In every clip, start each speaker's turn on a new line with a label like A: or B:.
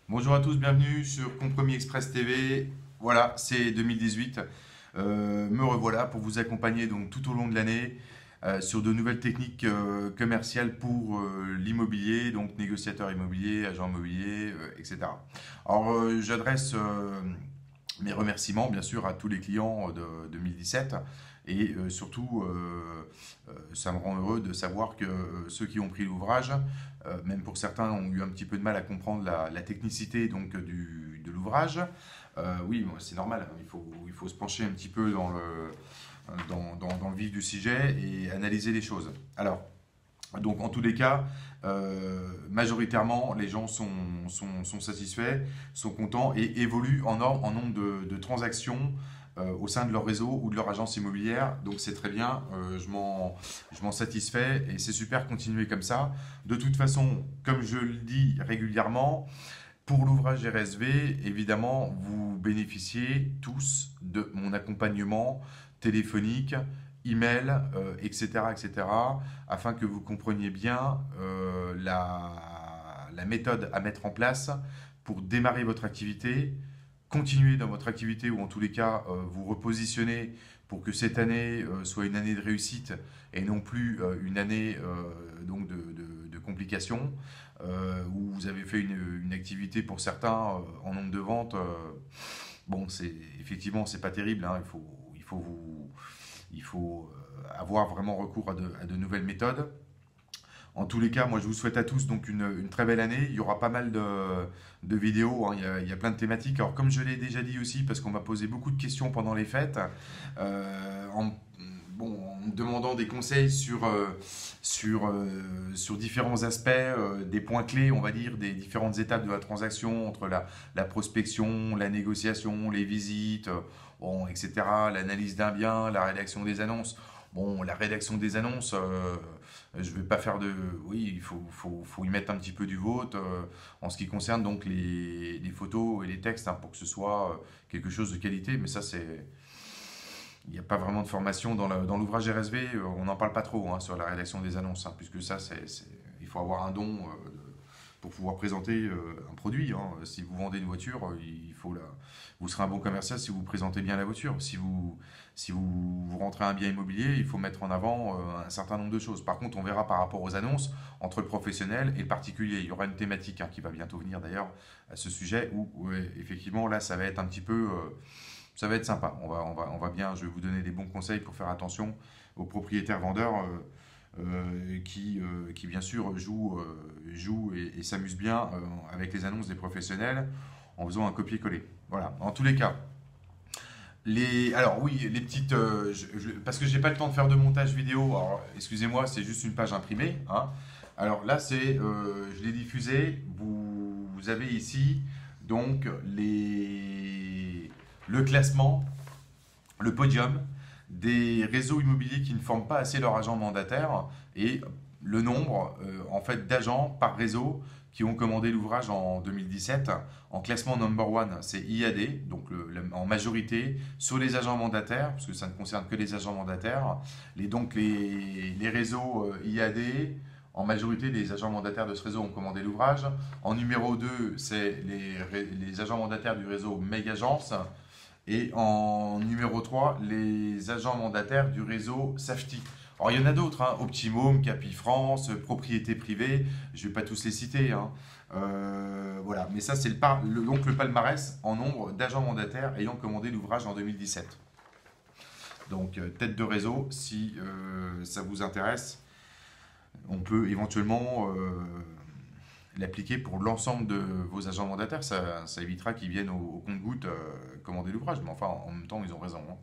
A: Bonjour à tous, bienvenue sur Compromis Express TV. Voilà, c'est 2018. Me revoilà pour vous accompagner donc tout au long de l'année sur de nouvelles techniques commerciales pour l'immobilier, donc négociateur immobilier, agent immobilier, etc. Alors, j'adresse mes remerciements bien sûr à tous les clients de 2017 et surtout ça me rend heureux de savoir que ceux qui ont pris l'ouvrage, même pour certains ont eu un petit peu de mal à comprendre la technicité donc de l'ouvrage. Oui, bon, c'est normal, hein, il faut se pencher un petit peu dans le vif du sujet et analyser les choses. Alors, donc en tous les cas, majoritairement, les gens sont satisfaits, sont contents et évoluent en nombre de transactions au sein de leur réseau ou de leur agence immobilière. Donc c'est très bien, je m'en satisfais et c'est super, continuer comme ça. De toute façon, comme je le dis régulièrement, pour l'ouvrage RSV, évidemment, vous bénéficiez tous de mon accompagnement téléphonique, email, etc., etc., afin que vous compreniez bien la méthode à mettre en place pour démarrer votre activité, continuer dans votre activité ou en tous les cas vous repositionner pour que cette année soit une année de réussite et non plus une année donc de complications où vous avez fait une activité pour certains en nombre de ventes. Bon, c'est effectivement c'est pas terrible, hein, il faut avoir vraiment recours à de nouvelles méthodes. En tous les cas, moi je vous souhaite à tous donc une très belle année. Il y aura pas mal de vidéos, hein, il y a plein de thématiques. Alors comme je l'ai déjà dit aussi, parce qu'on m'a posé beaucoup de questions pendant les fêtes, en, bon, en me demandant des conseils sur différents aspects, des points clés, on va dire, des différentes étapes de la transaction, entre la prospection, la négociation, les visites, bon, etc., l'analyse d'un bien, la rédaction des annonces. Bon, la rédaction des annonces, je vais pas faire de. Oui, il faut y mettre un petit peu du vôtre en ce qui concerne donc les photos et les textes, hein, pour que ce soit quelque chose de qualité. Mais ça, c'est. Il n'y a pas vraiment de formation dans l'ouvrage RSV, on n'en parle pas trop, hein, sur la rédaction des annonces, hein, puisque ça, il faut avoir un don pour pouvoir présenter un produit, hein. Si vous vendez une voiture, vous serez un bon commercial si vous présentez bien la voiture. Si vous rentrez un bien immobilier, il faut mettre en avant un certain nombre de choses. Par contre, on verra par rapport aux annonces, entre le professionnel et le particulier. Il y aura une thématique, hein, qui va bientôt venir d'ailleurs à ce sujet, où ouais, effectivement, là, ça va être un petit peu. Ça va être sympa. On va bien. Je vais vous donner des bons conseils pour faire attention aux propriétaires vendeurs qui bien sûr jouent et s'amusent bien avec les annonces des professionnels en faisant un copier-coller. Voilà. En tous les cas, alors oui, les petites, parce que j'ai pas le temps de faire de montage vidéo. Alors excusez-moi, c'est juste une page imprimée, hein. Alors là, je l'ai diffusé. Vous avez ici donc le classement, le podium des réseaux immobiliers qui ne forment pas assez leur agent mandataire et le nombre en fait d'agents par réseau qui ont commandé l'ouvrage en 2017. En classement number one, c'est IAD, donc en majorité sur les agents mandataires, parce que ça ne concerne que les agents mandataires. Donc les réseaux IAD, en majorité, les agents mandataires de ce réseau ont commandé l'ouvrage. En numéro 2, c'est les agents mandataires du réseau Megagence. Et en numéro 3, les agents mandataires du réseau Safety. Alors il y en a d'autres, hein, Optimum, Capifrance, Propriété Privée, je ne vais pas tous les citer, hein. Voilà, mais ça c'est donc le palmarès en nombre d'agents mandataires ayant commandé l'ouvrage en 2017. Donc tête de réseau, si ça vous intéresse, on peut éventuellement l'appliquer pour l'ensemble de vos agents mandataires. Ça évitera qu'ils viennent au compte-gouttes commander l'ouvrage. Mais enfin, en même temps, ils ont raison, hein.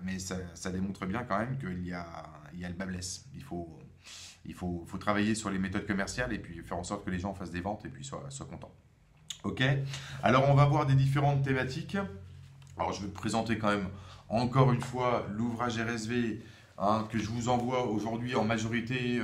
A: Mais ça démontre bien quand même qu'il y a le bas blesse. Il faut travailler sur les méthodes commerciales et puis faire en sorte que les gens fassent des ventes et puis soient contents. Ok. Alors, on va voir des différentes thématiques. Alors, je vais te présenter quand même encore une fois l'ouvrage RSV, hein, que je vous envoie aujourd'hui en majorité.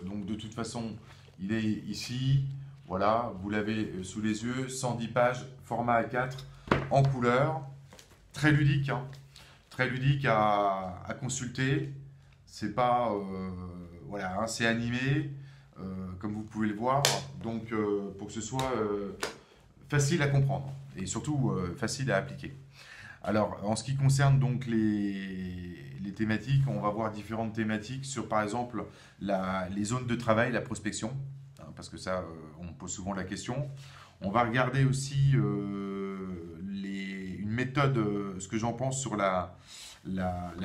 A: Donc, de toute façon, il est ici. Voilà, vous l'avez sous les yeux. 110 pages, format A4, en couleur. Très ludique, hein. Très ludique à consulter. C'est pas. Voilà, hein, c'est animé, comme vous pouvez le voir. Donc, pour que ce soit facile à comprendre et surtout facile à appliquer. Alors, en ce qui concerne donc les thématiques, on va voir différentes thématiques sur, par exemple, les zones de travail, la prospection, hein, parce que ça, on me pose souvent la question. On va regarder aussi une méthode, ce que j'en pense sur la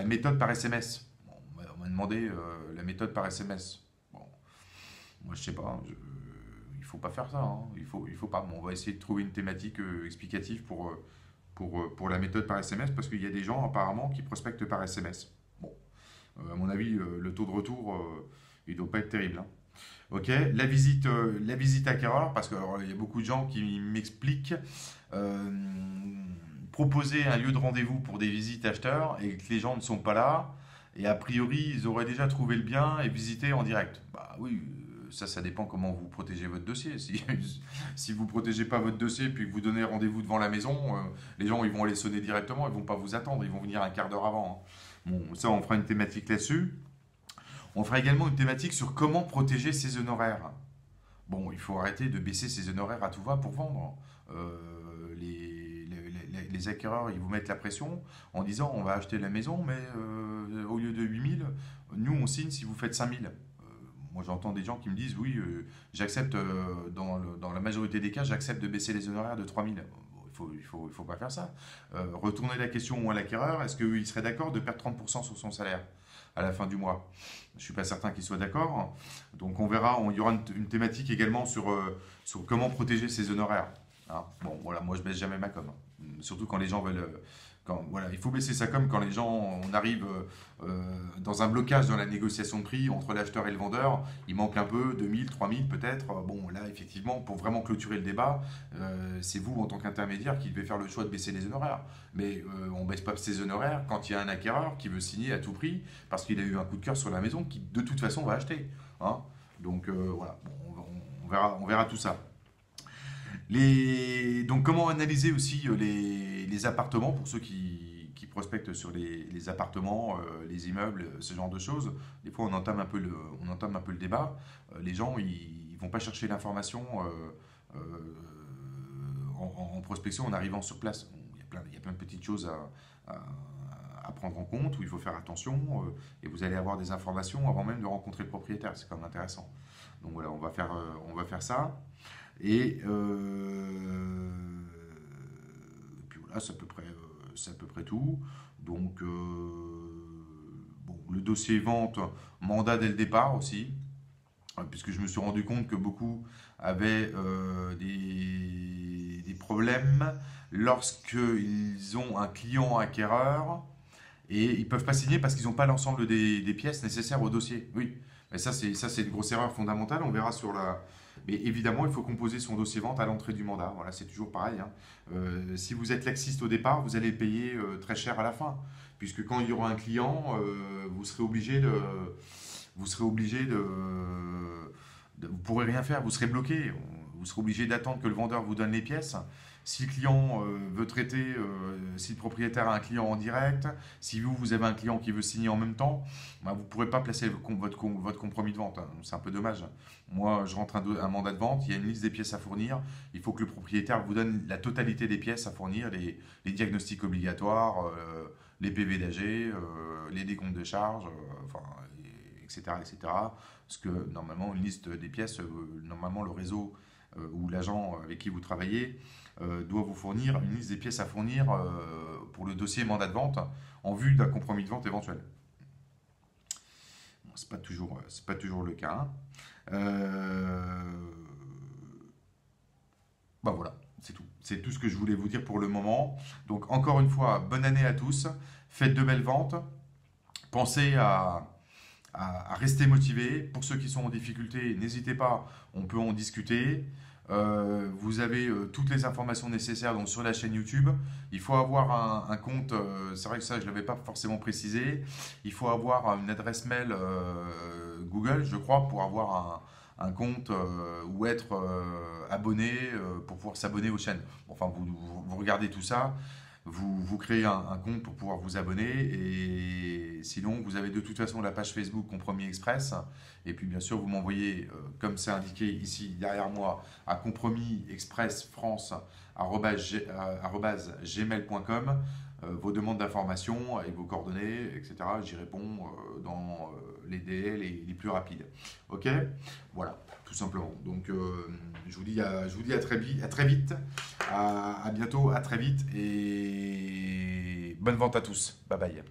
A: méthode par SMS. Bon, on m'a demandé la méthode par SMS. Bon, moi, je sais pas, il faut pas faire ça, hein. Il faut pas. Bon, on va essayer de trouver une thématique explicative pour la méthode par SMS, parce qu'il y a des gens apparemment qui prospectent par SMS. Bon, à mon avis, le taux de retour, il ne doit pas être terrible, hein. Ok, la visite acquéreur, parce qu'il y a beaucoup de gens qui m'expliquent euh, proposer un lieu de rendez-vous pour des visites acheteurs et que les gens ne sont pas là, et a priori, ils auraient déjà trouvé le bien et visité en direct. Bah oui, ça dépend comment vous protégez votre dossier. Si vous ne protégez pas votre dossier puis que vous donnez rendez-vous devant la maison, les gens ils vont aller sonner directement, ils vont pas vous attendre, ils vont venir un quart d'heure avant, hein. Bon, ça on fera une thématique là-dessus. On fera également une thématique sur comment protéger ses honoraires. Bon, il faut arrêter de baisser ses honoraires à tout va pour vendre. Les acquéreurs, ils vous mettent la pression en disant on va acheter la maison, mais au lieu de 8 000, nous on signe si vous faites 5 000. Moi j'entends des gens qui me disent oui, j'accepte, dans la majorité des cas, j'accepte de baisser les honoraires de 3 000. Il faut pas faire ça. Retourner la question à l'acquéreur, est-ce qu'il serait d'accord de perdre 30% sur son salaire à la fin du mois? Je ne suis pas certain qu'il soit d'accord. Donc on verra, il y aura une thématique également sur comment protéger ses honoraires, hein. Bon, voilà, moi je baisse jamais ma com, hein. Surtout quand les gens veulent. Voilà, il faut baisser sa com quand les gens, on arrive dans un blocage dans la négociation de prix entre l'acheteur et le vendeur. Il manque un peu, 2000, 3000 peut-être. Bon, là, effectivement, pour vraiment clôturer le débat, c'est vous, en tant qu'intermédiaire, qui devez faire le choix de baisser les honoraires. Mais on ne baisse pas ses honoraires quand il y a un acquéreur qui veut signer à tout prix parce qu'il a eu un coup de cœur sur la maison, qui de toute façon va acheter, hein. Donc voilà, bon, on verra tout ça. Donc, comment analyser aussi les appartements pour ceux qui prospectent sur les appartements, les immeubles, ce genre de choses. Des fois, on entame un peu le débat. Les gens, ils ne vont pas chercher l'information en prospection en arrivant sur place. Bon, il y a plein de petites choses à prendre en compte où il faut faire attention et vous allez avoir des informations avant même de rencontrer le propriétaire. C'est quand même intéressant. Donc voilà, on va faire ça. Et puis voilà, c'est à peu près tout. Donc, bon, le dossier vente, mandat dès le départ aussi, puisque je me suis rendu compte que beaucoup avaient des problèmes lorsqu'ils ont un client acquéreur et ils ne peuvent pas signer parce qu'ils n'ont pas l'ensemble des pièces nécessaires au dossier. Oui, mais ça c'est une grosse erreur fondamentale. On verra sur la. Mais évidemment, il faut composer son dossier vente à l'entrée du mandat. Voilà, c'est toujours pareil, hein. Si vous êtes laxiste au départ, vous allez payer très cher à la fin, puisque quand il y aura un client, vous serez obligé vous pourrez rien faire, vous serez bloqué. Vous serez obligé d'attendre que le vendeur vous donne les pièces. Si le client veut traiter, si le propriétaire a un client en direct, si vous avez un client qui veut signer en même temps, bah, vous ne pourrez pas placer votre compromis de vente, hein. C'est un peu dommage. Moi, je rentre un mandat de vente, il y a une liste des pièces à fournir. Il faut que le propriétaire vous donne la totalité des pièces à fournir, les diagnostics obligatoires, les PV d'AG, les décomptes de charges, enfin, etc., etc. Parce que normalement, une liste des pièces, normalement le réseau ou l'agent avec qui vous travaillez doit vous fournir une liste des pièces à fournir pour le dossier mandat de vente en vue d'un compromis de vente éventuel. Bon, c'est pas toujours le cas, hein. Bah voilà, c'est tout. C'est tout ce que je voulais vous dire pour le moment. Donc encore une fois, bonne année à tous. Faites de belles ventes. Pensez à rester motivé. Pour ceux qui sont en difficulté, n'hésitez pas, on peut en discuter. Vous avez toutes les informations nécessaires donc, sur la chaîne YouTube. Il faut avoir un compte, c'est vrai que ça je ne l'avais pas forcément précisé. Il faut avoir une adresse mail Google, je crois, pour avoir un compte ou être abonné pour pouvoir s'abonner aux chaînes. Bon, enfin, vous regardez tout ça. vous créez un compte pour pouvoir vous abonner. Et sinon, vous avez de toute façon la page Facebook Compromis Express. Et puis, bien sûr, vous m'envoyez, comme c'est indiqué ici derrière moi, à compromisexpressfrance@gmail.com vos demandes d'informations avec vos coordonnées, etc. J'y réponds dans les délais les plus rapides. Ok? Voilà, tout simplement. Donc, je vous dis à très vite, à bientôt, à très vite et bonne vente à tous. Bye bye.